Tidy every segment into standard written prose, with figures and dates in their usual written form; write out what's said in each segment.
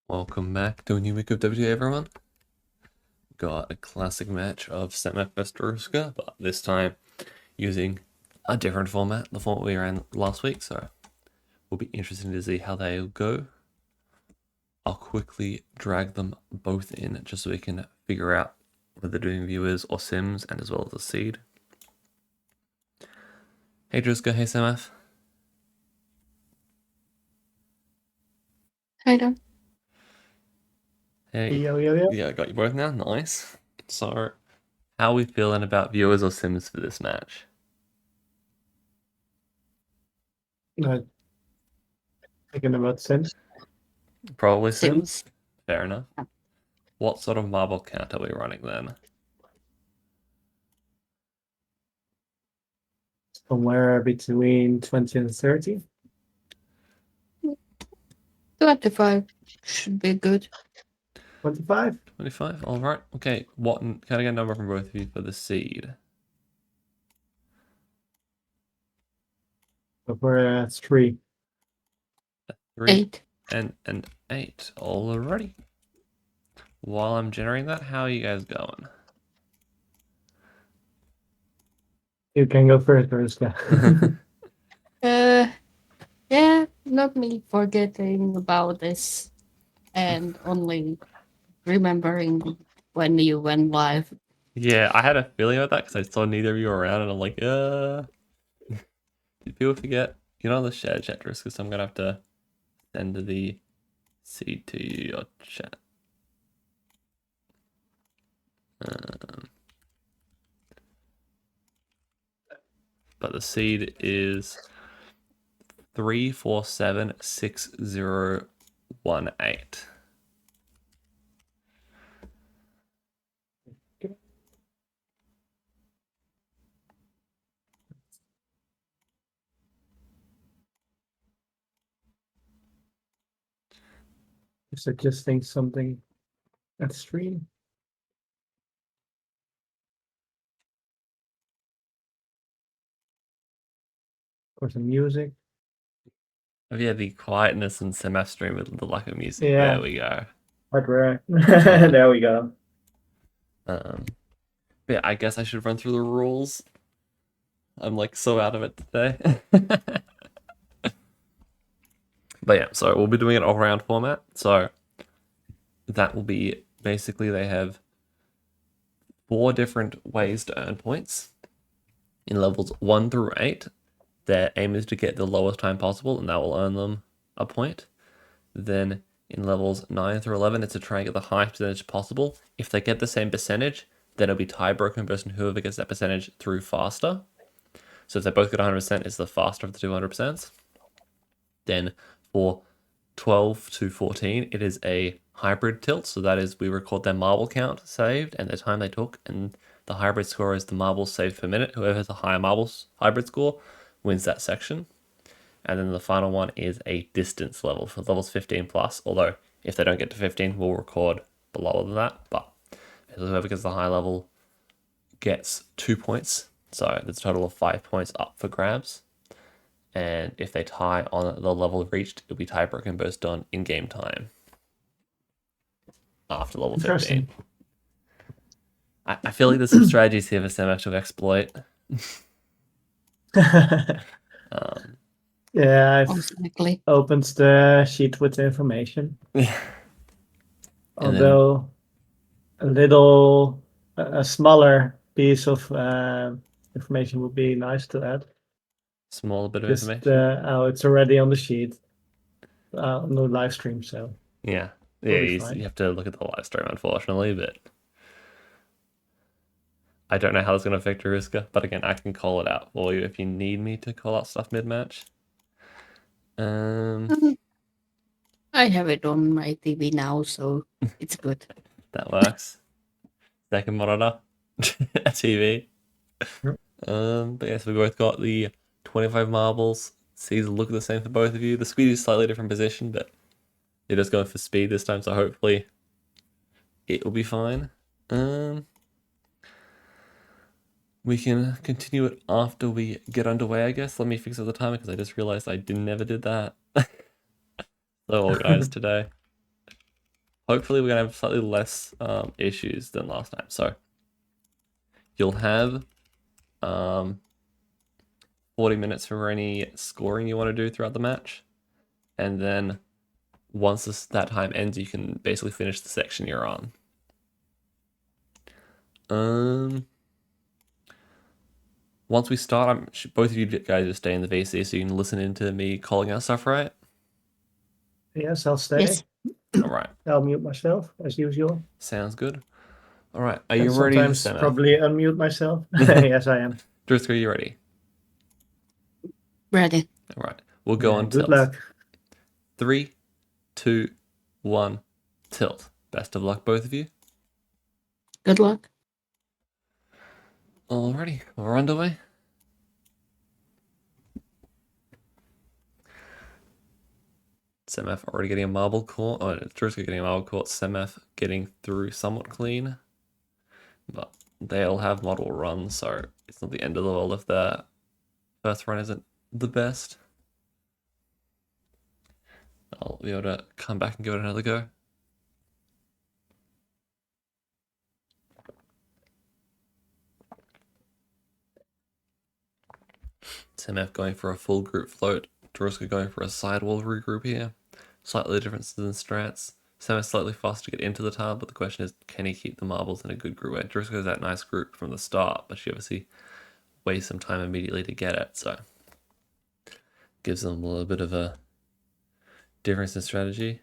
Welcome back to a new week of WTA, everyone. Got a classic match of Semaph vs Drahuska, but this time using a different format, the format we ran last week, so will be interesting to see how they go. I'll quickly drag them both in just so we can figure out whether they're doing viewers or sims, and as well as a seed. Hey Drahuska, hey Semaph. Hi there. Hey. Yo. Yeah, I got you both now. Nice. So, how are we feeling about viewers or sims for this match? Thinking about Sims. Probably Sims. sims. Fair enough. What sort of marble count are we running then? Somewhere between 20 and 30. 25 should be good. 25? 25? Alright. Okay, can I get a number from both of you for the seed? So we're at 3. 3 8. and 8. Alrighty. While I'm generating that, how are you guys going? You can go first, Drahuska. Yeah, not me forgetting about this and only remembering when you went live. Yeah, I had a feeling about that because I saw neither of you around and I'm like, Did people forget? You're not on the shared chat, Drahuska, so I'm gonna have to send the seed to your chat. But the seed is 3476018. Suggesting something at stream. Or some music. Oh yeah, the quietness and Semaph stream with the lack of music. Yeah. There we go. Hard rare. There we go. Yeah, I guess I should run through the rules. I'm like so out of it today. But yeah, so we'll be doing an all-round format. So that will be basically they have 4 different ways to earn points. In levels 1 through 8, their aim is to get the lowest time possible, and that will earn them a point. Then in levels 9 through 11, it's to try and get the highest percentage possible. If they get the same percentage, then it'll be tie-broken versus whoever gets that percentage through faster. So if they both get 100%, it's the faster of the 200%. Then for 12 to 14, it is a hybrid tilt. So that is, we record their marble count saved and the time they took, and the hybrid score is the marbles saved per minute. Whoever has a higher marbles hybrid score wins that section. And then the final one is a distance level for levels 15 plus. Although if they don't get to 15, we'll record below than that. But whoever gets the high level gets 2 points. So there's a total of 5 points up for grabs. And if they tie on the level reached, it'll be tie broken burst done in game time after level 15. I feel like there's some strategies here for Semaph to exploit. Yeah, I've Exactly. opened the sheet with the information. Although a smaller piece of information would be nice to add. Small bit of Just information. it's already on the sheet on the live stream, so Yeah, be you have to look at the live stream, unfortunately, but I don't know how it's going to affect Drahuska, but again, I can call it out for you if you need me to call out stuff mid-match. I have it on my TV now, so it's good. That works. Second monitor, a TV. But yes, we both got the 25 marbles. Seeds look the same for both of you. The squeeze is slightly different position, but you're just going for speed this time, so hopefully it will be fine. We can continue it after we get underway, I guess. Let me fix up the timer because I just realized I never did that. So organized today. hopefully we're going to have slightly less issues than last time. So you'll have 40 minutes for any scoring you want to do throughout the match. And then once that time ends, you can basically finish the section you're on. Once we start, both of you guys just stay in the VC so you can listen into me calling out stuff, right? Yes, I'll stay. Yes. All right. I'll mute myself as usual. Sounds good. All right. Are And you ready, sometimes Semaph? probably unmute myself. Yes, I am. Drahuska, are you ready? Ready. All right. We'll go on Good tilt. luck. 3, 2, 1, tilt. Best of luck, both of you. Good luck. Alrighty, we're underway. Semaph already getting a marble court. Oh, Drahuska getting a marble court. Semaph getting through somewhat clean. But they'll have model runs, so it's not the end of the world if their first run isn't the best. I'll be able to come back and give it another go. Semaph going for a full group float. Drahuska going for a sidewall regroup here. Slightly differences in strats. Semaph slightly faster to get into the tile, but the question is, can he keep the marbles in a good group? Drahuska has that nice group from the start, but she obviously wastes some time immediately to get it, so gives them a little bit of a difference in strategy.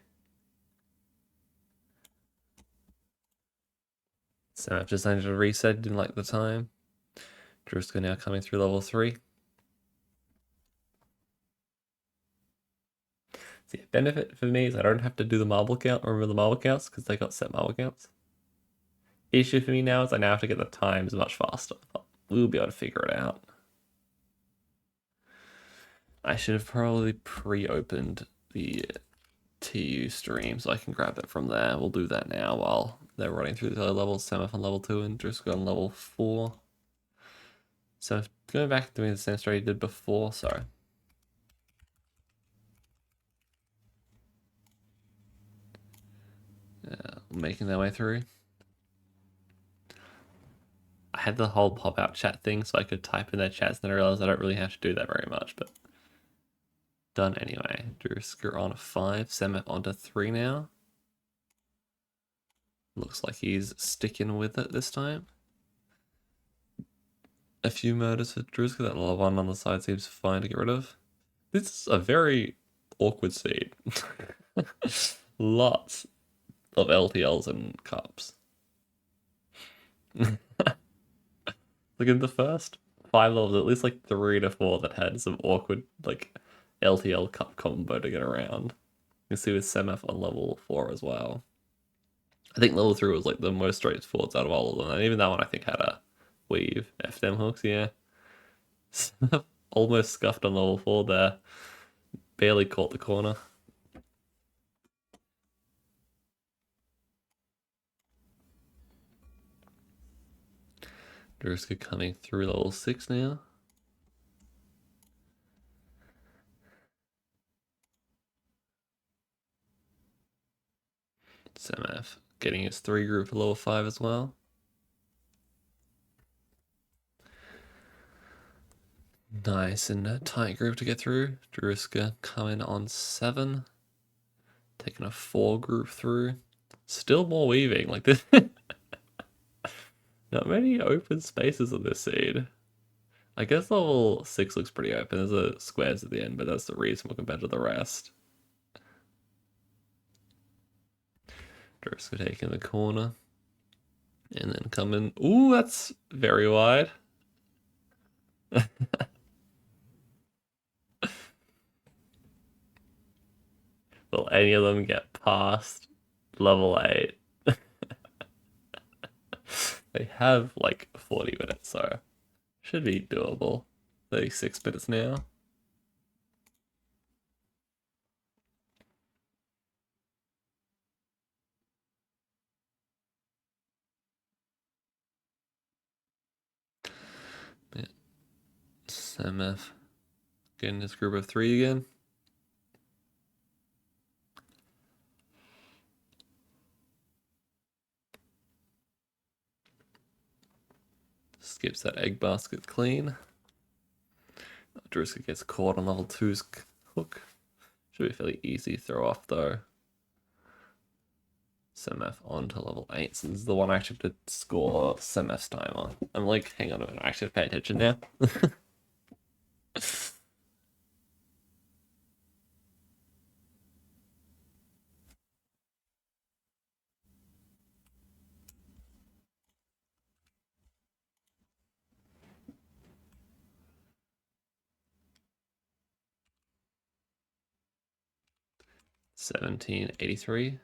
Semaph just needed to reset, didn't like the time. Drahuska now coming through level 3. The benefit for me is I don't have to do the marble count or remember the marble counts because they got set marble counts. Issue for me now is I now have to get the times much faster, but we'll be able to figure it out. I should have probably pre-opened the TU stream so I can grab it from there. We'll do that now while they're running through the other levels. Semaph on level 2 and Drahuska on level 4. So going back to doing the same story you did before, sorry. Making their way through. I had the whole pop-out chat thing so I could type in their chats, and then I realized I don't really have to do that very much, but done anyway. Drahuska on 5, Semaph onto 3 now. Looks like he's sticking with it this time. A few murders for Drahuska. That little one on the side seems fine to get rid of. This is a very awkward scene. Lots of LTLs and cups. Look at the first 5 levels, at least like 3 to 4 that had some awkward like LTL cup combo to get around. You can see with Semaph on level 4 as well. I think level 3 was like the most straightforward out of all of them, and even that one I think had a weave. FDM hooks, yeah. Almost scuffed on level 4 there. Barely caught the corner. Drahuska coming through level 6 now. Semaph getting his 3 group for level 5 as well. Nice and a tight group to get through. Drahuska coming on 7. Taking a 4 group through. Still more weaving. Like this. Not many open spaces on this seed. I guess level 6 looks pretty open. There's a squares at the end, but that's the reasonable compared to the rest. Drahuska taking the corner. And then coming. Ooh, that's very wide. Will any of them get past level 8? They have like 40 minutes, so should be doable. 36 minutes now. Yeah. Semaph getting his group of 3 again. skips that egg basket clean. Drahuska gets caught on level 2's hook. Should be fairly easy throw off though. Semaph on to level 8. So this is the one I actually have to score Semaph's time on. I'm like, hang on a minute, I actually have to pay attention now. $17.83.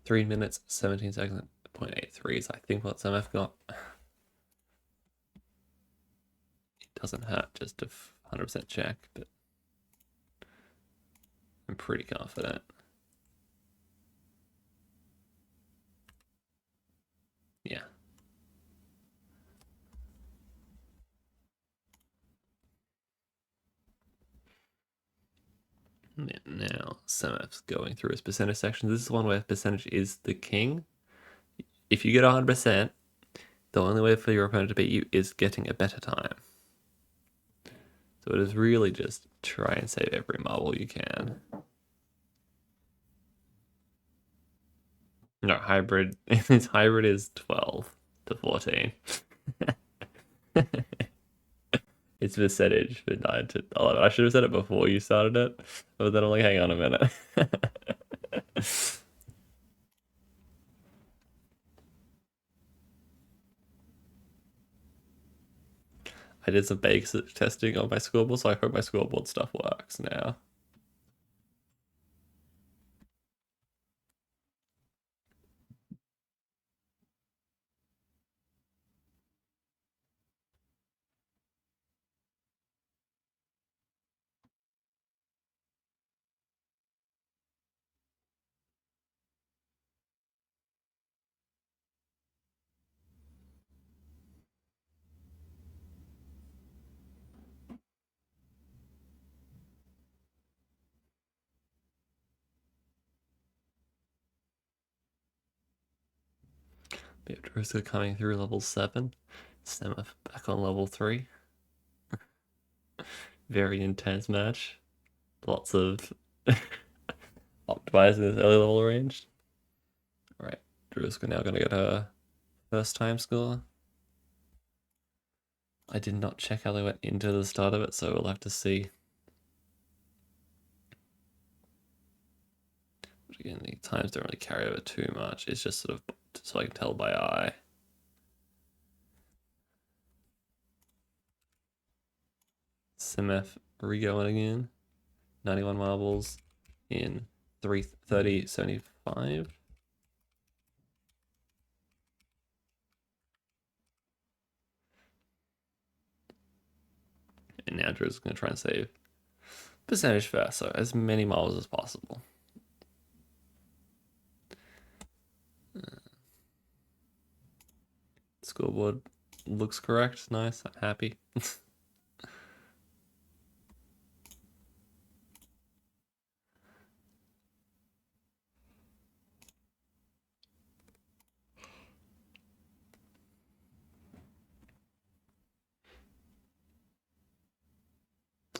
Three minutes, 17 seconds, 0.83 is I think what Semaph got. It doesn't hurt just to 100% check, but I'm pretty confident. Yeah. Now, Semaph's going through his percentage section. This is one where percentage is the king. If you get 100%, the only way for your opponent to beat you is getting a better time. So it is really just try and save every marble you can. No, hybrid. Its hybrid is 12 to 14. It's percentage for 9 to 11. I should have said it before you started it, but then I'm like, hang on a minute. I did some basic testing on my scoreboard, so I hope my scoreboard stuff works now. Drahuska coming through level 7. Semaph back on level 3. Very intense match. Lots of optimizing this early level range. Alright, Drahuska now gonna get her first time score. I did not check how they went into the start of it, so we'll have to see. But again, the times don't really carry over too much. It's just sort of so I can tell by eye. Semaph re-going again. 91 marbles in 3:30.75. And now Drew's going to try and save percentage first, so as many marbles as possible. Scoreboard looks correct. Nice. I'm happy.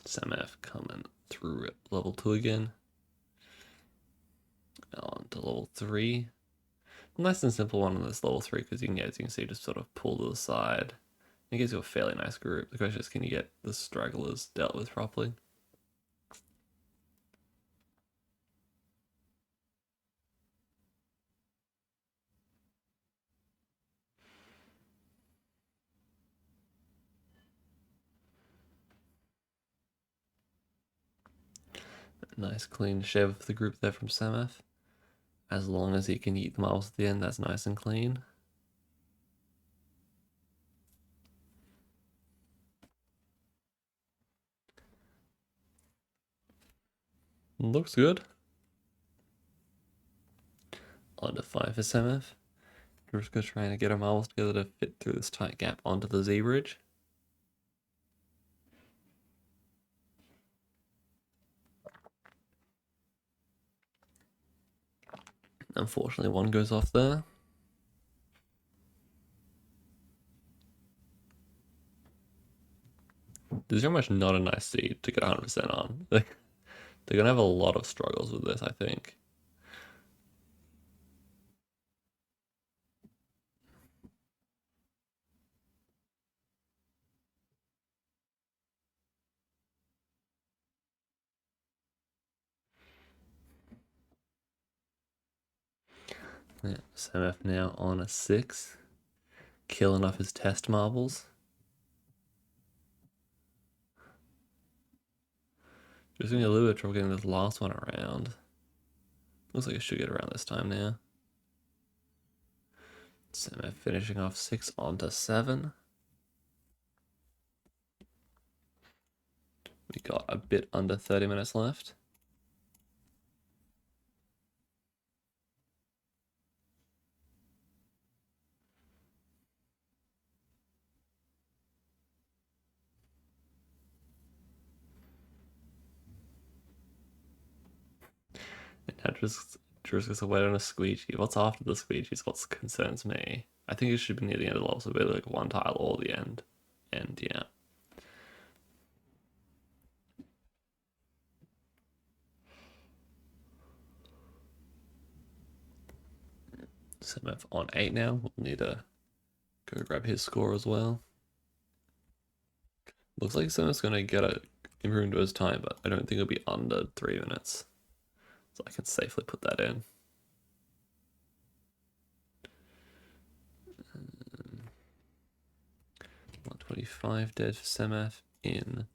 Semaph coming through at level 2 again. On to level 3. Nice and simple one on this level 3 because you can get, as you can see, just sort of pull to the side. It gives you a fairly nice group. The question is, can you get the stragglers dealt with properly? Nice clean shave of the group there from Semaph. As long as he can eat the marbles at the end, that's nice and clean. Looks good. On to 5 for Semaph. Drahuska trying to get her marbles together to fit through this tight gap onto the Z bridge. Unfortunately, one goes off there. This is very much not a nice seed to get 100% on. They're going to have a lot of struggles with this, I think. Yeah, Semaph now on a 6. Killing off his test marbles. Just gonna be a little bit of trouble getting this last one around. Looks like I should get around this time now. Semaph finishing off 6 onto 7. We got a bit under 30 minutes left. And now Drahuska's away on a squeegee. What's after the squeegee is what concerns me. I think it should be near the end of the level, so be like one tile or the end. And yeah. Semaph on 8 now. We'll need to go grab his score as well. Looks like Semaph's going to get a improve into his time, but I don't think it'll be under 3 minutes. So I can safely put that in. 125 dead for Semaph in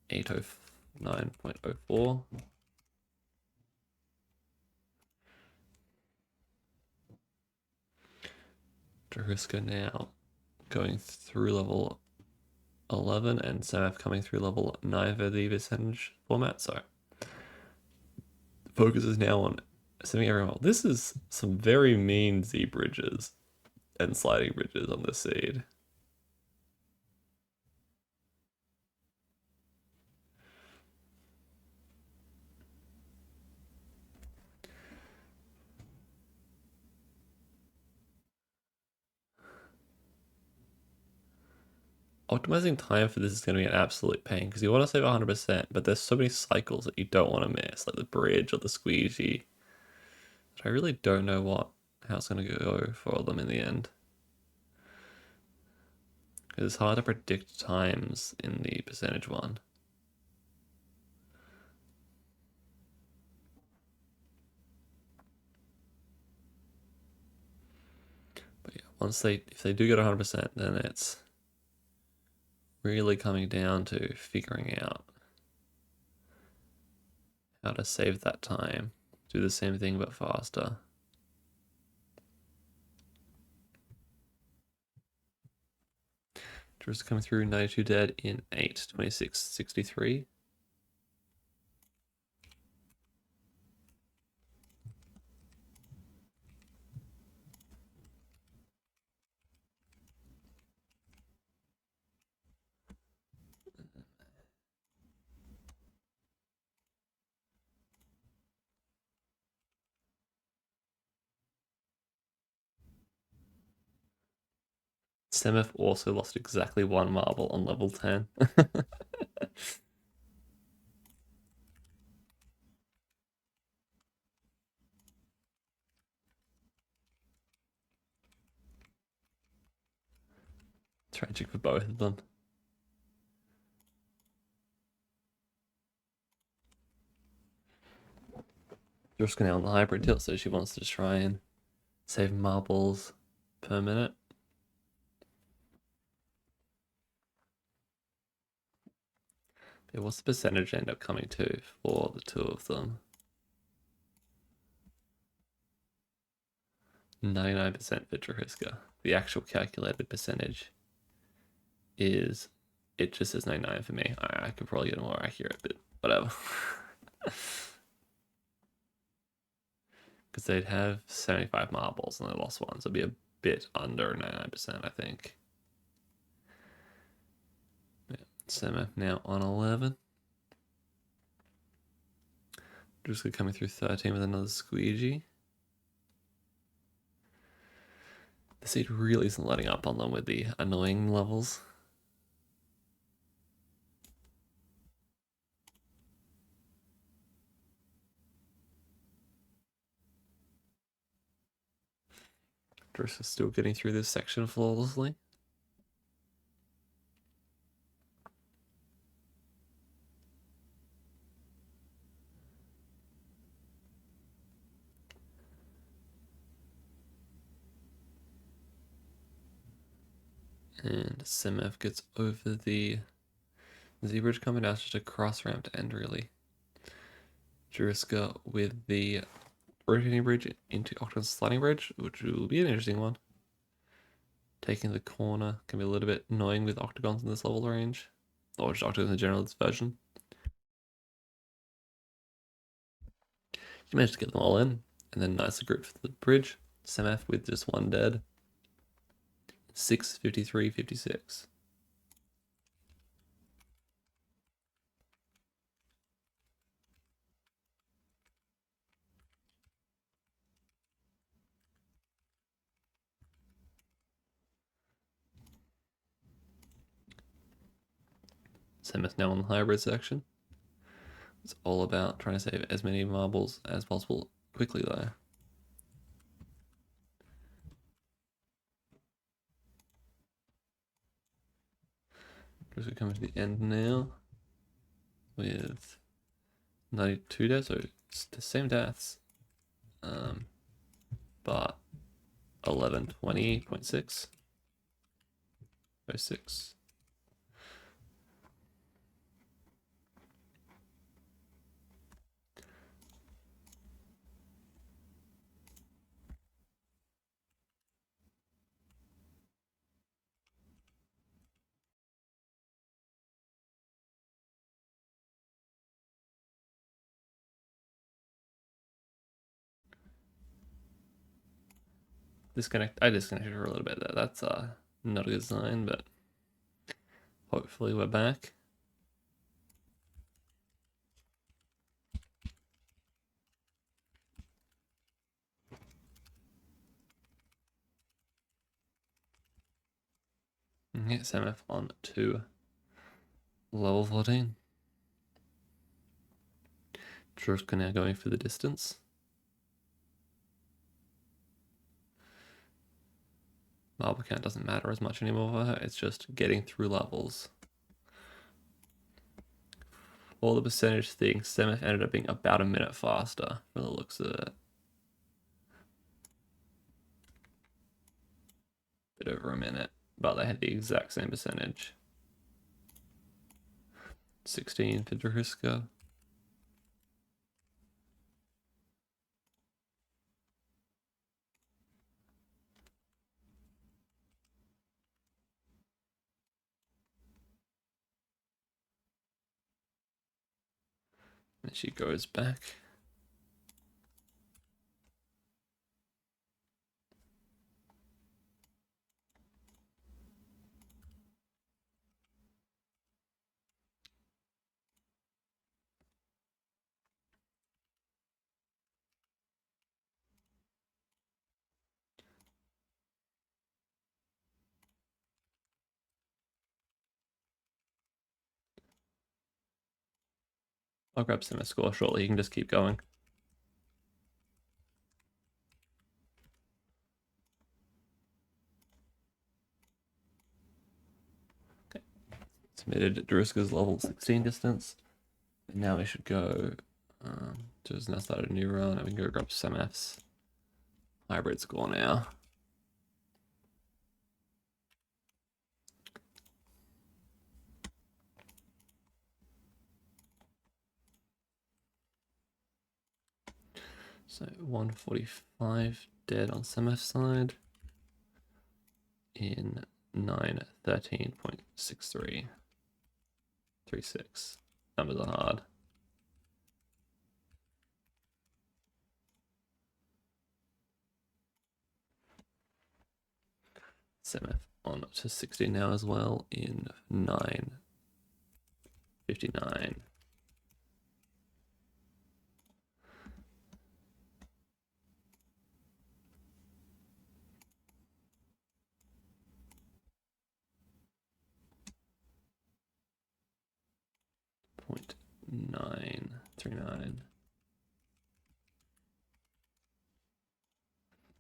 809.04. Drahuska now going through level 11 and Semaph coming through level 9 for the percentage format. So the focus is now on sending everyone. This is some very mean Z bridges and sliding bridges on this seed. Optimizing time for this is going to be an absolute pain because you want to save 100%, but there's so many cycles that you don't want to miss, like the bridge or the squeegee. But I really don't know how it's going to go for them in the end. It's hard to predict times in the percentage one. But yeah, if they do get 100%, then it's really coming down to figuring out how to save that time. Do the same thing but faster. Just coming through 92 dead in 8:26:63. Semaph also lost exactly 1 marble on level 10. Tragic for both of them. Drahuska now on the hybrid tilt, so she wants to try and save marbles per minute. Yeah, what's the percentage end up coming to for the two of them? 99% for Drahuska. The actual calculated percentage is, it just says 99 for me. I could probably get a more accurate, but whatever. Because they'd have 75 marbles and they lost one, so it'd be a bit under 99%, I think. Yeah. Semaph now on 11. Drahuska coming through 13 with another squeegee. The seed really isn't letting up on them with the annoying levels. Drahuska's still getting through this section flawlessly. And Semaph gets over the Z-bridge coming out, just a cross ramp to end really. Drahuska with the rotating bridge into Octagon's sliding bridge, which will be an interesting one. Taking the corner can be a little bit annoying with Octagons in this level range, or just Octagons in general, this version. You managed to get them all in, and then nicely grouped for the bridge. Semaph with just one dead. 653, 56. Semaph now on the hybrid section. It's all about trying to save as many marbles as possible quickly though. Just we're coming to the end now with 92 deaths, so it's the same deaths, but 1120.6, 06. I disconnected for a little bit there. That's not a good sign, but hopefully we're back. Okay, Semaph on to level 14. Drahuska now going for the distance. Marble count doesn't matter as much anymore for her, it's just getting through levels. All the percentage thing, Semaph ended up being about a minute faster from the looks of it. Bit over a minute, but they had the exact same percentage. 16 for Drahuska. And she goes back. I'll grab Semaph score shortly, you can just keep going. Okay. Submitted Drahuska's level 16 distance. And now we should go, just now started a new run, and we can go grab Semaph's hybrid score now. So 145 dead on Semaph's side in 913.63. 36. Numbers are hard. Semaph on to 60 now as well in 9:59. 0.939.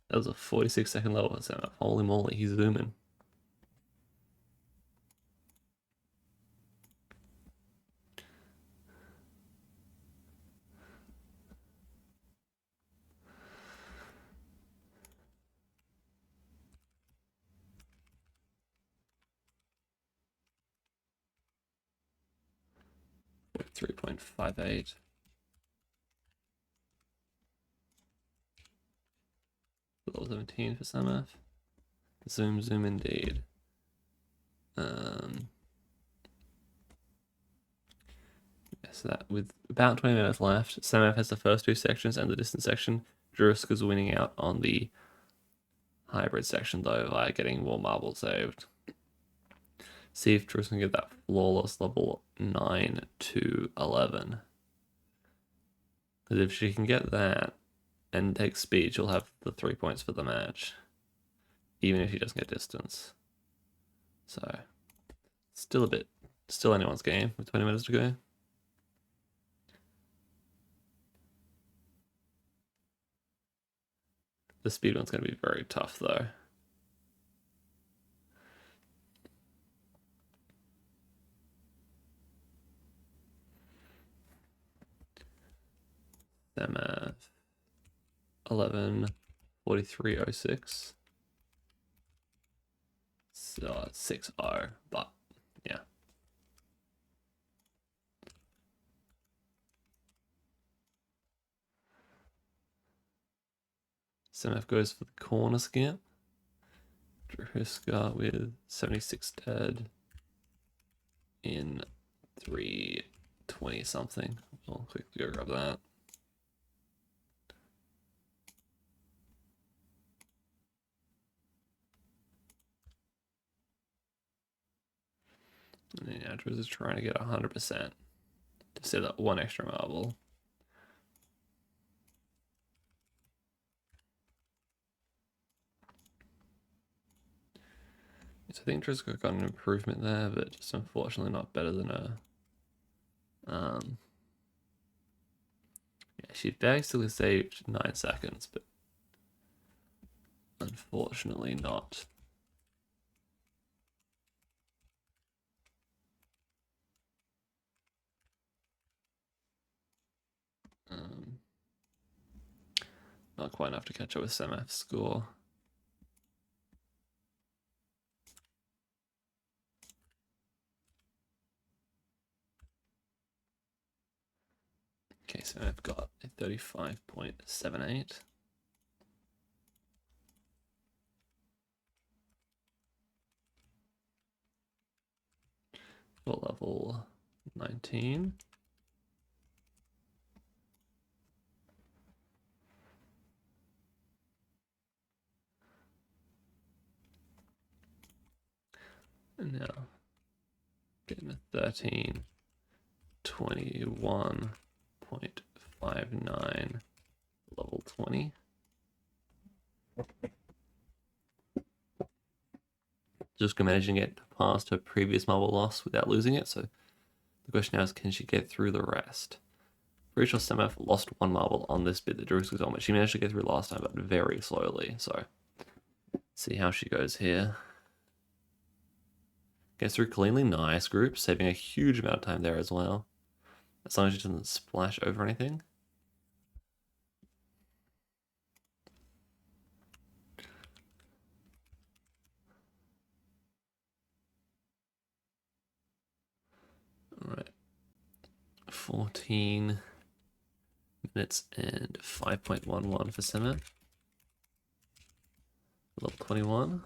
That was a 46-second level for Semaph. Holy moly, he's zooming. .58. Level 17 for Semaph. Zoom indeed. So that with about 20 minutes left, Semaph has the first two sections and the distance section. Drahuska's winning out on the hybrid section though by getting more marbles saved. See if Drahuska can get that flawless level 9 to 11. Because if she can get that and take speed, she'll have the 3 points for the match. Even if she doesn't get distance. So, still anyone's game with 20 minutes to go. The speed one's going to be very tough though. Semaph 11:43:06. So 6:0, but yeah. Semaph goes for the corner skip. Drahuska with 76 dead in 3:20 something. I'll quickly go grab that. And then Andrews is trying to get 100% to save that one extra marble. So I think Drahuska got an improvement there, but just unfortunately not better than her. Yeah, she basically saved 9 seconds, but unfortunately not. Not quite enough to catch up with Semaph's score. Okay, so I've got a 35.78. For level 19. And now getting a 13:21.59 level 20. Just managing to get past her previous marble loss without losing it. So the question now is, can she get through the rest? Pretty sure Semaph lost one marble on this bit that Drahuska's on, but she managed to get through last time, but very slowly. So see how she goes here. Gets through cleanly, nice group, saving a huge amount of time there as well. As long as she doesn't splash over anything. Alright. 14 minutes and 5.11 for Semaph. Level 21.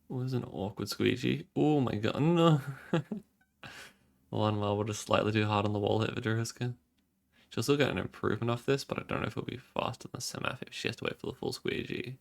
Was an awkward squeegee. Oh my god, no. One marble just slightly too hard on the wall hit for Drahuska. She'll still get an improvement off this, but I don't know if it'll be faster than Semaph if she has to wait for the full squeegee.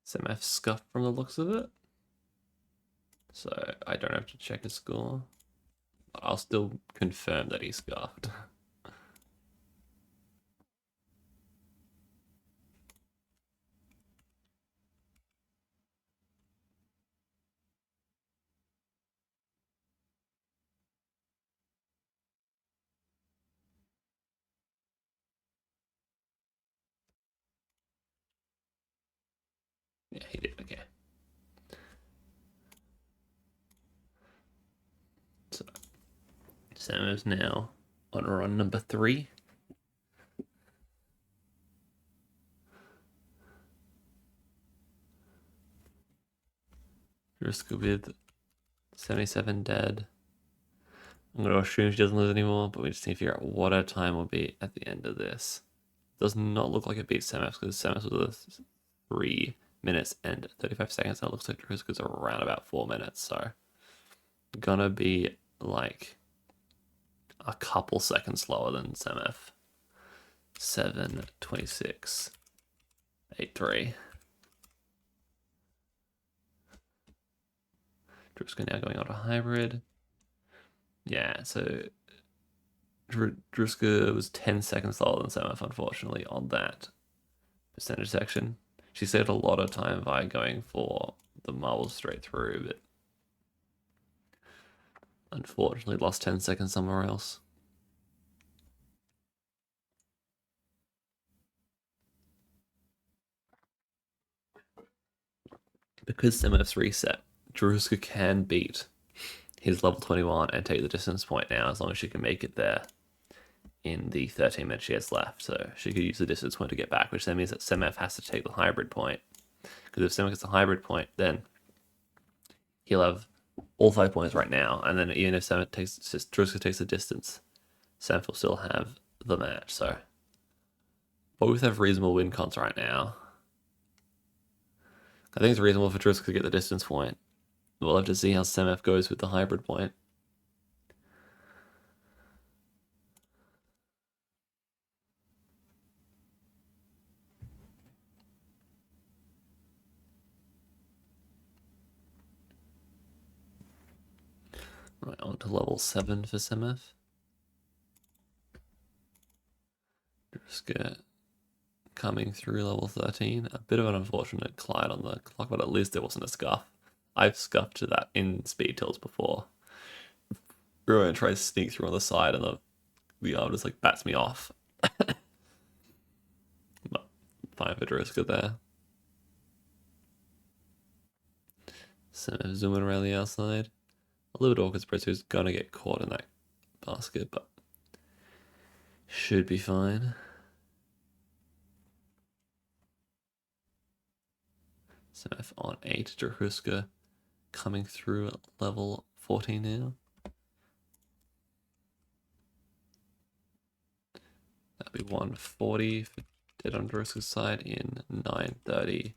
Semaph scuffed from the looks of it. So I don't have to check his score. I'll still confirm that he scuffed. Yeah, he did. Okay. So Sam is now on run number 3. Drahuska with 77 dead. I'm going to assume she doesn't lose anymore, but we just need to figure out what her time will be at the end of this. Does not look like it beats Semaph because Semaph was 3 minutes and 35 seconds. That looks like Drahuska's around about 4 minutes. So gonna be like a couple seconds slower than Semaph. 7:26.83. Drahuska now going on to hybrid. Yeah, so Drahuska was 10 seconds slower than Semaph, unfortunately, on that percentage section. She saved a lot of time by going for the marbles straight through, but unfortunately lost 10 seconds somewhere else. Because Semaph's reset, Drahuska can beat his level 21 and take the distance point now, as long as she can make it there in the 13 minutes she has left. So she could use the distance point to get back, which then means that Semaph has to take the hybrid point. Because if Semaph gets the hybrid point, then he'll have all 5 points right now, and then even if Drahuska takes the distance, Semaph will still have the match. So both have reasonable win cons right now. I think it's reasonable for Drahuska to get the distance point. We'll have to see how Semaph goes with the hybrid point. Right, on to level 7 for Semaph. Drahuska coming through level 13. A bit of an unfortunate collide on the clock, but at least there wasn't a scuff. I've scuffed to that in speed tilts before. Rowan tries to sneak through on the side and the arm just like bats me off. But fine for Drahuska there. Semaph zooming around the outside. A little bit awkward spread, so he's gonna get caught in that basket, but should be fine. Semaph on 8, Drahuska coming through level 14 now. That'd be 140 for dead on Drahuska's side in 9:30.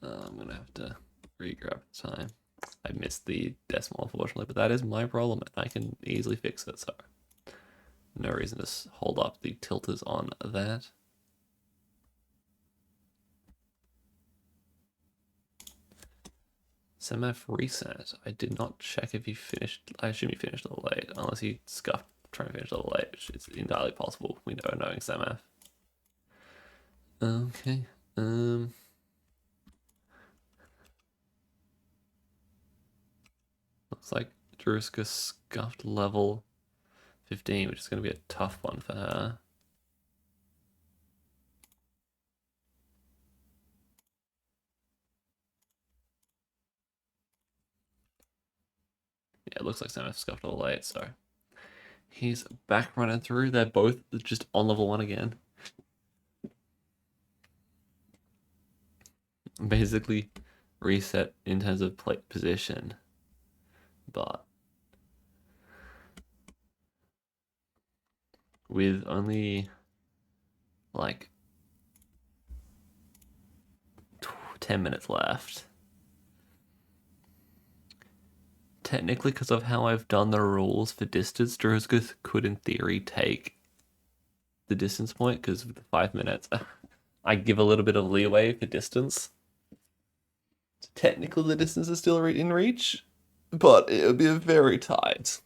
I'm gonna have to re-grab the time. I missed the decimal, unfortunately, but that is my problem, and I can easily fix it, so no reason to hold up the tilters on that. Semaph reset. I did not check if he finished. I assume he finished a little late, unless he scuffed trying to finish a little late, which is entirely possible. We know, knowing Semaph. Okay. Looks like Drahuska scuffed level 15, which is going to be a tough one for her. Yeah, it looks like Semaph scuffed a little late, so he's back running through. They're both just on level 1 again. Basically reset in terms of plate position, but with only like 10 minutes left. Technically, because of how I've done the rules for distance, Drahuska could in theory take the distance point because of the 5 minutes. I give a little bit of leeway for distance. Technically, the distance is still in reach, but it would be very tight.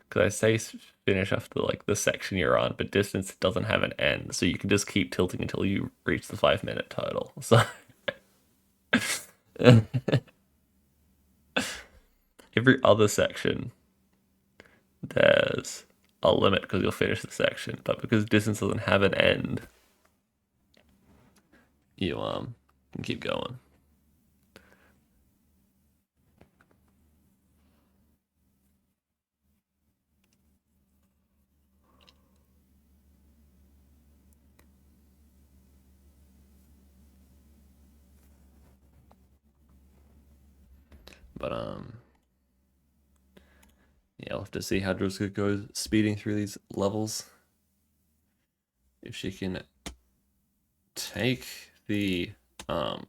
Because I say finish after like the section you're on, but distance doesn't have an end, so you can just keep tilting until you reach the 5-minute total. So every other section, there's a limit because you'll finish the section, but because distance doesn't have an end, you can keep going. But yeah, I'll have to see how Drahuska goes speeding through these levels. If she can take the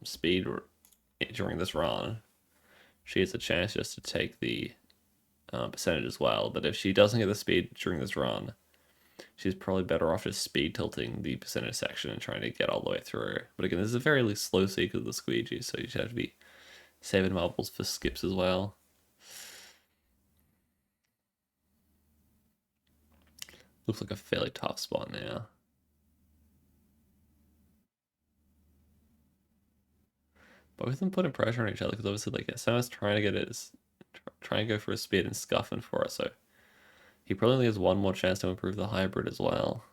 speed during this run, she has a chance just to take the percentage as well. But if she doesn't get the speed during this run, she's probably better off just speed tilting the percentage section and trying to get all the way through. But again, this is a very slow seek of the squeegee, so you should have to be saving marbles for skips as well. Looks like a fairly tough spot now. Both of them putting pressure on each other because obviously, like, Semaph trying to go for a speed and scuffing for it, so he probably only has one more chance to improve the hybrid as well.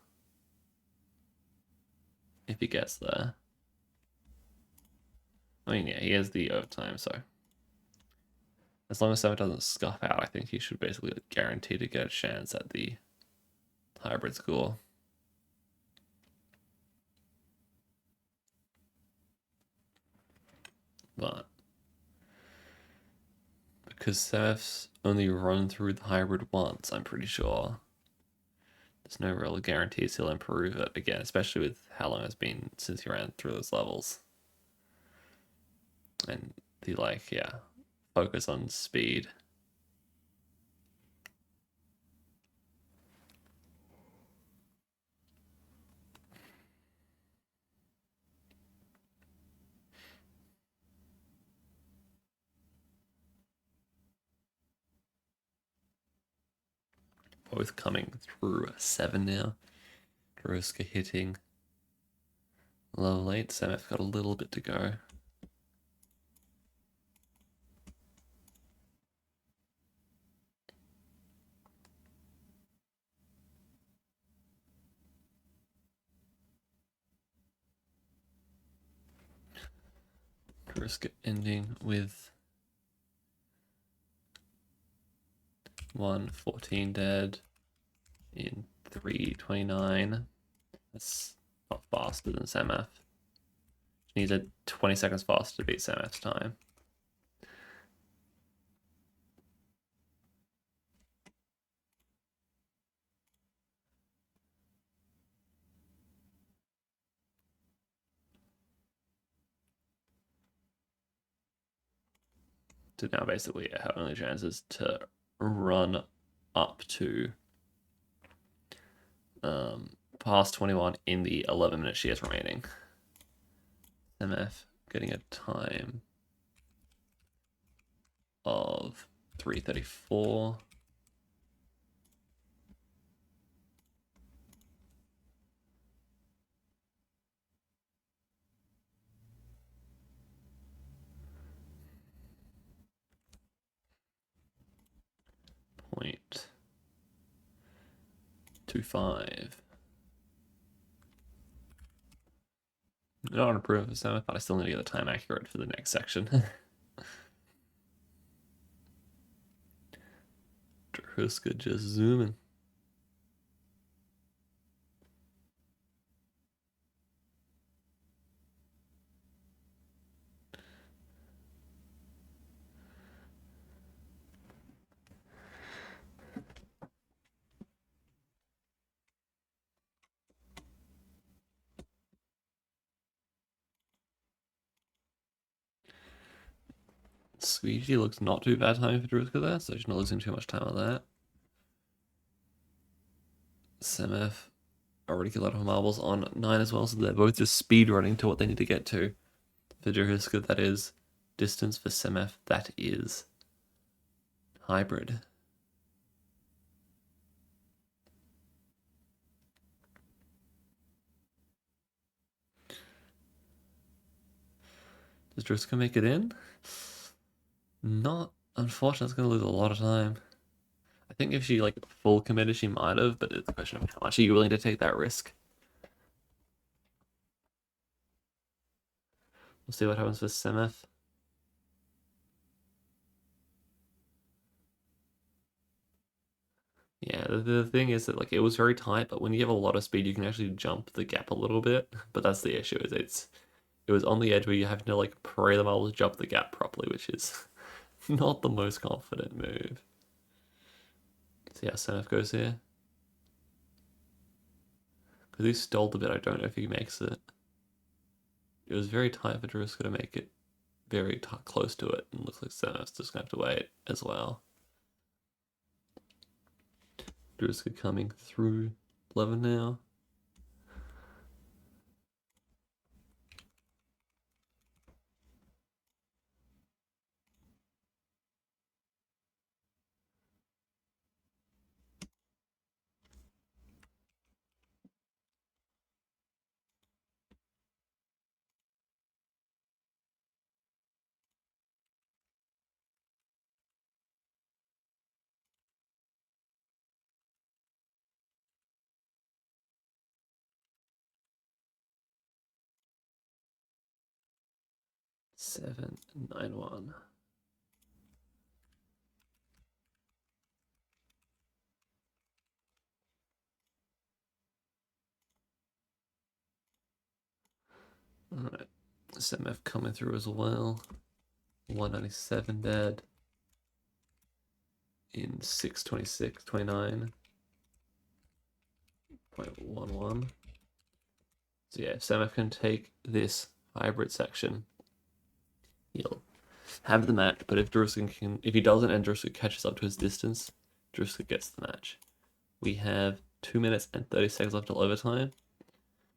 If he gets there. I mean, yeah, he has the overtime, so as long as Semaph doesn't scuff out, I think he should basically guarantee to get a chance at the hybrid score. But because Semaph's only run through the hybrid once, I'm pretty sure there's no real guarantees he'll improve it again, especially with how long it's been since he ran through those levels. And the focus on speed. Both coming through 7 now. Drahuska hitting low late. Semaph got a little bit to go. Drahuska ending with 1:14 dead in 3:29. That's not faster than Semaph. She needs a 20 seconds faster to beat Semaph's time. So now basically her only chance is to run up to past 21 in the 11 minutes she has remaining. Semaph getting a time of 3:34. .25. I don't want to prove it, so but I still need to get the time accurate for the next section. Drahuska just zooming. Squeegee looks not too bad timing for Drahuska there, so she's not losing too much time on that. Semaph already killed a lot of marbles on 9 as well, so they're both just speed running to what they need to get to. For Drahuska, that is distance. For Semaph, that is hybrid. Does Drahuska make it in? Not. Unfortunately, it's going to lose a lot of time. I think if she like full committed, she might have, but it's a question of how much are you willing to take that risk. We'll see what happens with Semaph. Yeah, the thing is that like it was very tight, but when you have a lot of speed, you can actually jump the gap a little bit. But that's the issue, is it was on the edge where you have to like pray the marbles jump the gap properly, which is not the most confident move. See how Semaph goes here. Because he stalled a bit, I don't know if he makes it. It was very tight for Drahuska to make it very close to it, and looks like Semaph's just gonna have to wait as well. Drahuska coming through 11 now. Seven, 9-1. Alright, Semaph coming through as well. 197 dead. In 626, 29.11. So yeah, if Semaph can take this hybrid section, he'll have the match. But if he doesn't and Drahuska catches up to his distance, Drahuska gets the match. We have 2 minutes and 30 seconds left till overtime.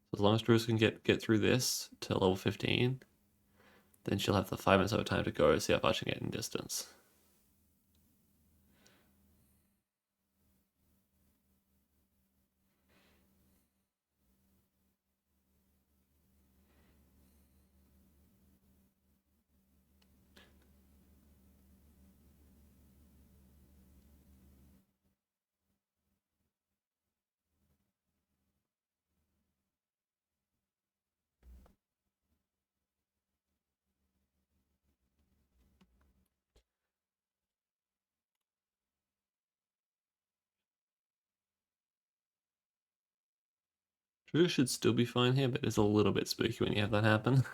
So as long as Drahuska can get through this to level 15, then she'll have the 5 minutes overtime to go, see how far she can get in distance. Drew should still be fine here, but it's a little bit spooky when you have that happen.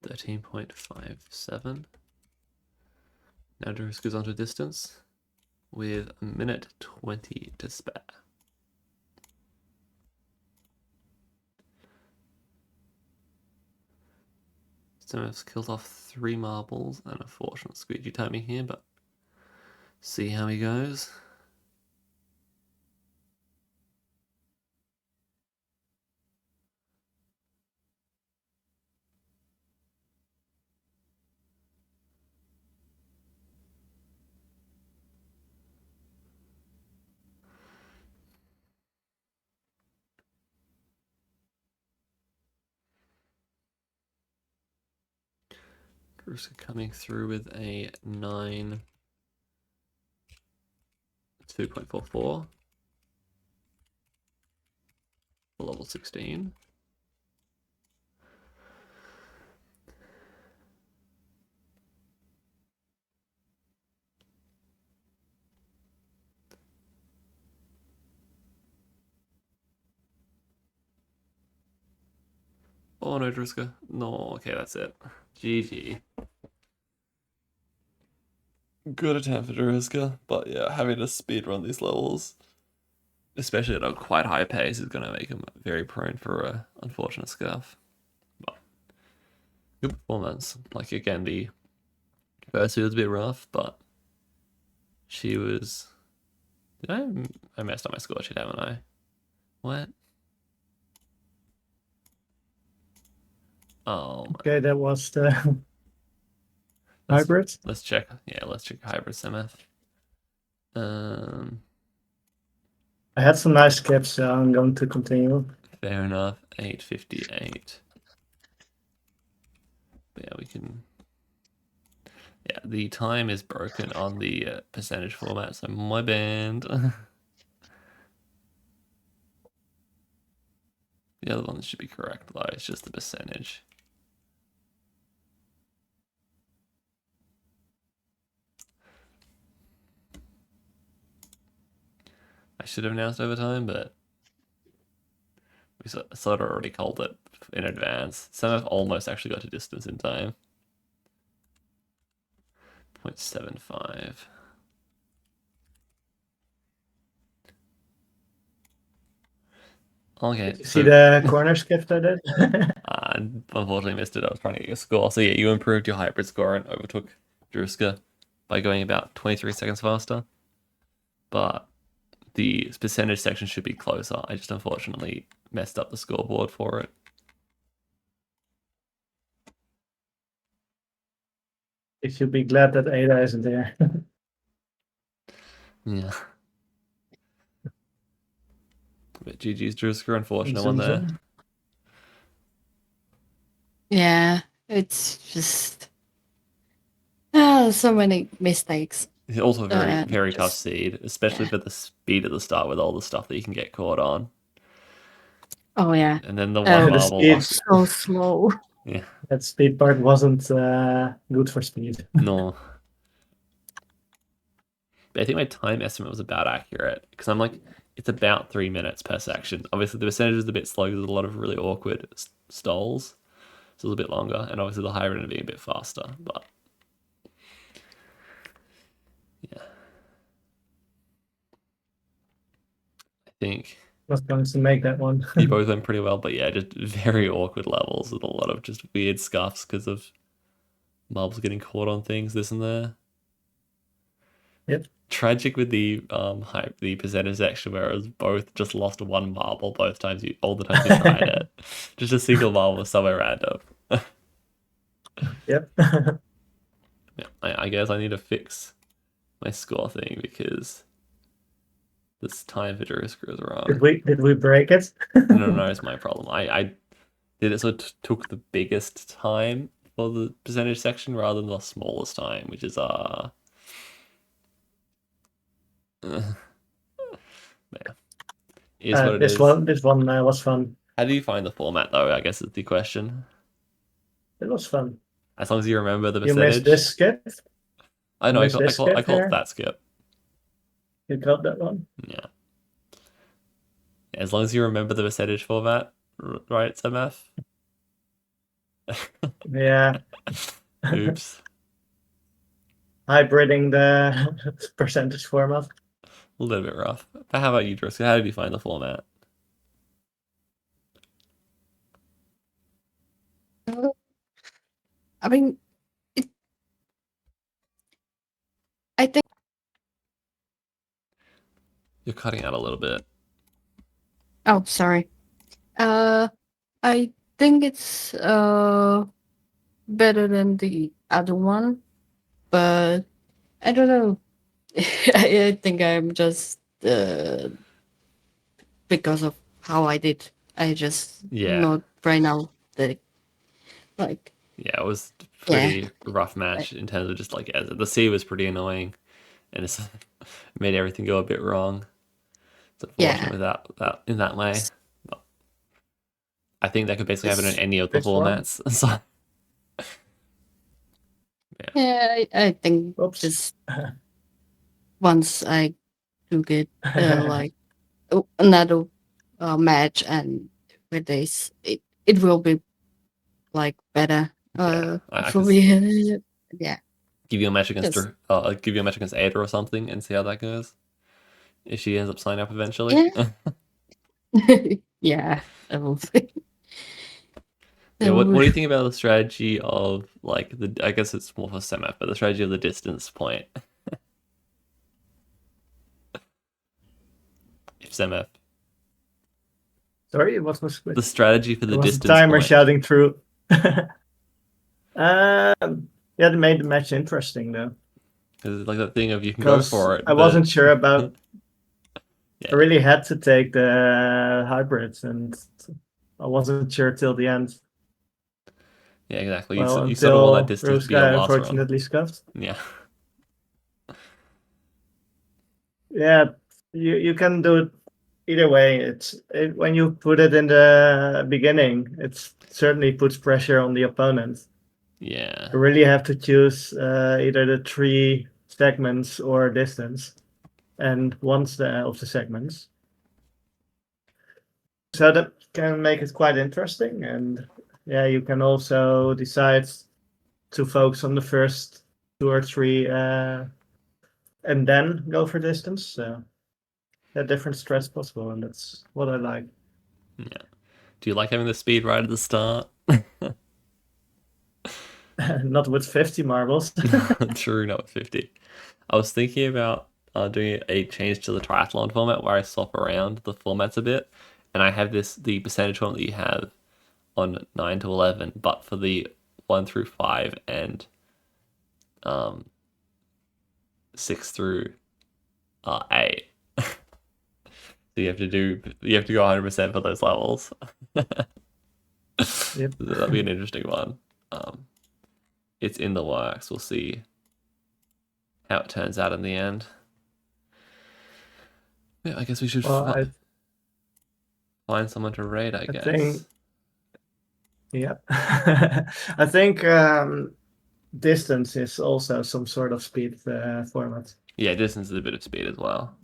$13.57. Now Drahuska's onto distance with a minute 20 to spare. Semaph's killed off 3 marbles. An unfortunate squeegee timing here, but see how he goes. Drahuska coming through with a 9, 2.44 for level 16. Oh no, Drahuska. No, okay, that's it. GG. good attempt for Drahuska, but yeah, having to speedrun these levels, especially at a quite high pace, is going to make him very prone for a unfortunate scuff. But good performance. Like again, the first was a bit rough, but she was. I messed up my score sheet, haven't I? What? Oh. Okay, that was the hybrid. Let's check. Yeah, let's check hybrid Semaph. I had some nice skips, so I'm going to continue. Fair enough. 858. But yeah, we can. Yeah, the time is broken on the percentage format, so my band. The other one should be correct though. It's just the percentage. I should have announced overtime, but we sort of already called it in advance. Semaph almost actually got to distance in time. 0.75. Okay. See the corner skip I did? Unfortunately missed it. I was trying to get your score. So yeah, you improved your hybrid score and overtook Drahuska by going about 23 seconds faster. But the percentage section should be closer. I just unfortunately messed up the scoreboard for it. You should be glad that Ada isn't there. Yeah. But GG's Drahuska, unfortunate one there. Yeah, it's just so many mistakes. It's also a very tough seed, especially for the speed at the start with all the stuff that you can get caught on. Oh yeah. And then the one marble. It's so slow. Yeah. That speed part wasn't good for speed. No. But I think my time estimate was about accurate because I'm like, it's about 3 minutes per section. Obviously, the percentage is a bit slow. There's a lot of really awkward stalls, so it's a bit longer. And obviously, the hybrid ended up being a bit faster. But yeah, I think I was going to make that one. you both went pretty well, but yeah, just very awkward levels with a lot of just weird scuffs because of marbles getting caught on things, this and there. Yep. Tragic with the the percentage section where it was both just lost one marble both times all the times you tried it. Just a single marble somewhere random. Yep. Yeah, I guess I need to fix my score thing because this time for Drahuska is wrong. Did we break it? No, it's my problem. I did it so it took the biggest time for the percentage section rather than the smallest time, which is yeah. Is what it this is. This one was fun. How do you find the format though? I guess is the question. It was fun. As long as you remember the You percentage. missed this skip? I know. I called here? that skip. You got that one? Yeah. As long as you remember the percentage format, right, Semaph? Yeah. Oops. Hybriding the percentage format. A little bit rough. But how about you, Drahuska? How did you find the format? I mean, I think You're cutting out a little bit. Oh, sorry. I think it's better than the other one, but I don't know. I think I'm just because of how I did. I just not right now that like. Yeah, it was a pretty rough match in terms of just like the C was pretty annoying, and it's made everything go a bit wrong. It's unfortunate with that in that way. But I think that could basically happen in any of the formats. So yeah, I think just once I do get like another match and with this, it will be like better for me. Yeah. Give you a match against Yes. give you a match against Ada or something, and see how that goes. If she ends up signing up eventually. Yeah, I will see. Yeah, what do you think about the strategy of like I guess it's more for Semaph, but the strategy of the distance point? If Semaph, Sorry, what was the strategy for there the was a distance timer point. shouting through. Yeah, it made the match interesting though, Because it's like that thing of you can go because for it, I but wasn't sure about. yeah, I really had to take the hybrids, and I wasn't sure till the end. yeah, exactly. Well, You sort of want that until distance to be your Drahuska last run. unfortunately scuffed. Yeah, Yeah, you can do it either way. When you put it in the beginning, it certainly puts pressure on the opponent. yeah, You really have to choose either the 3 segments or distance, and of the segments. So that can make it quite interesting, and yeah, you can also decide to focus on the first 2 or 3, and then go for distance. So there are different strats possible, and that's what I like. yeah. Do you like having the speed right at the start? Not with 50 marbles. True, not 50. I was thinking about doing a change to the triathlon format where I swap around the formats a bit, and I have the percentage one that you have on 9 to 11, but for the 1 through 5 and 6 through 8. So you have to go 100% for those levels. Yep. That'll be an interesting one. It's in the works. We'll see how it turns out in the end. Yeah, I guess we should Well, find someone to raid, I guess. think, yeah. I think distance is also some sort of speed format. Yeah, distance is a bit of speed as well.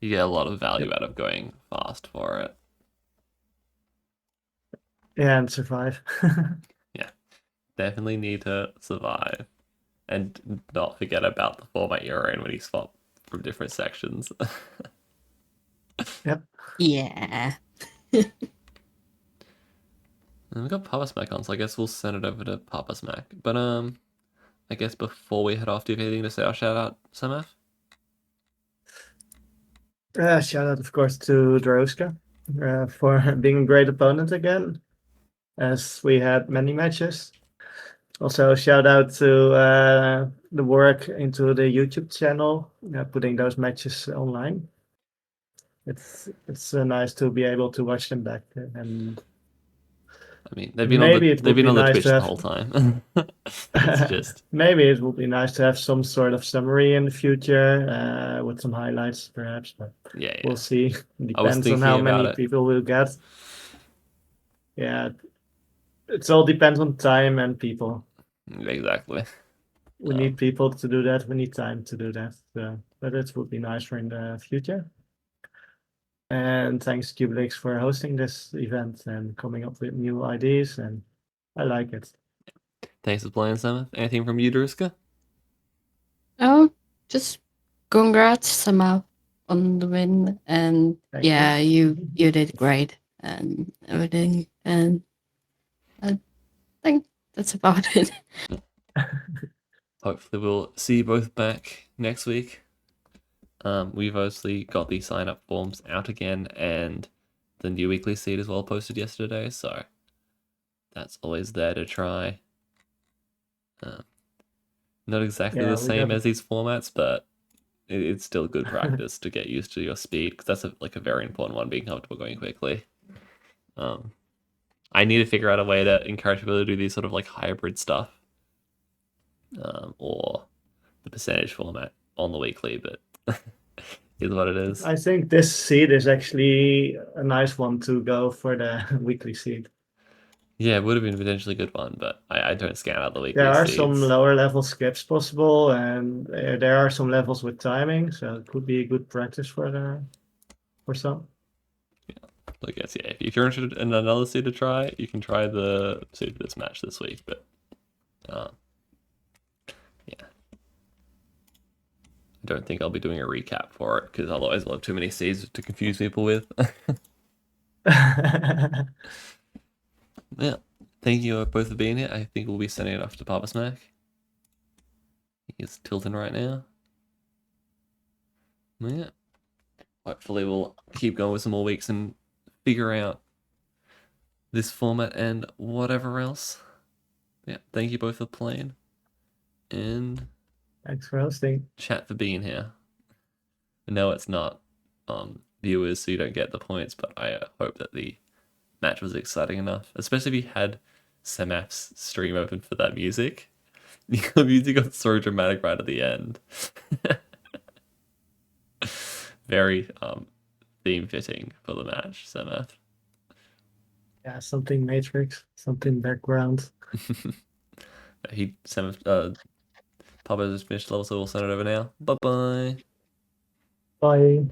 You get a lot of value out of going fast for it. Yeah, and survive. Yeah, definitely need to survive and not forget about the format you're in when you swap from different sections. Yep. Yeah. And we got Papa Smack on, so I guess we'll send it over to Papa Smack. But I guess before we head off, do you have anything to say or shout out, Semaph? Shout out, of course, to Drahuska for being a great opponent again, as we had many matches. Also, shout out to the work into the YouTube channel, putting those matches online. It's nice to be able to watch them back, and I mean, they've been on the nice Twitch to the have. whole time. It's just Maybe it would be nice to have some sort of summary in the future with some highlights, perhaps. But yeah. we'll see. I was Depends on how thinking about many it. people we'll get. Yeah, it all depends on time and people. Exactly. We need people to do that. We need time to do that. So, but it would be nice for in the future. And thanks Cubelix for hosting this event and coming up with new ideas. And I like it. Thanks for playing, Semaph. Anything from you, Drahuska? Oh, just congrats, Semaph, on the win. And Thank yeah, you did great and everything. And I think that's about it. Hopefully we'll see you both back next week. We've obviously got the sign up forms out again and the new weekly seed as well posted yesterday, so that's always there to try. Not exactly the same as these formats, but it's still good practice to get used to your speed, because that's a very important one, being comfortable going quickly. I need to figure out a way to encourage people to do these sort of like hybrid stuff, or the percentage format on the weekly, but is what it is. I think this seed is actually a nice one to go for the weekly seed. Yeah, it would have been a potentially good one, but I don't scan out the weekly There are seeds. some lower level skips possible, and there are some levels with timing, so it could be a good practice for some. I guess, yeah, if you're interested in another seed to try, you can try the seed for this match this week, but yeah. don't think I'll be doing a recap for it because otherwise I'll have too many C's to confuse people with. Yeah. Thank you both for being here. I think we'll be sending it off to Papa Smack. He's tilting right now. Yeah. Hopefully we'll keep going with some more weeks and figure out this format and whatever else. Yeah. Thank you both for playing. And Thanks for hosting. chat for being here. No, it's not viewers, so you don't get the points, but I hope that the match was exciting enough, especially if you had Semaph's stream open for that music. The music got so dramatic right at the end. Very theme fitting for the match, Semaph. Yeah, something Matrix, something background. Semaph Papa just finished level, so we'll send it over now. Bye-bye. Bye.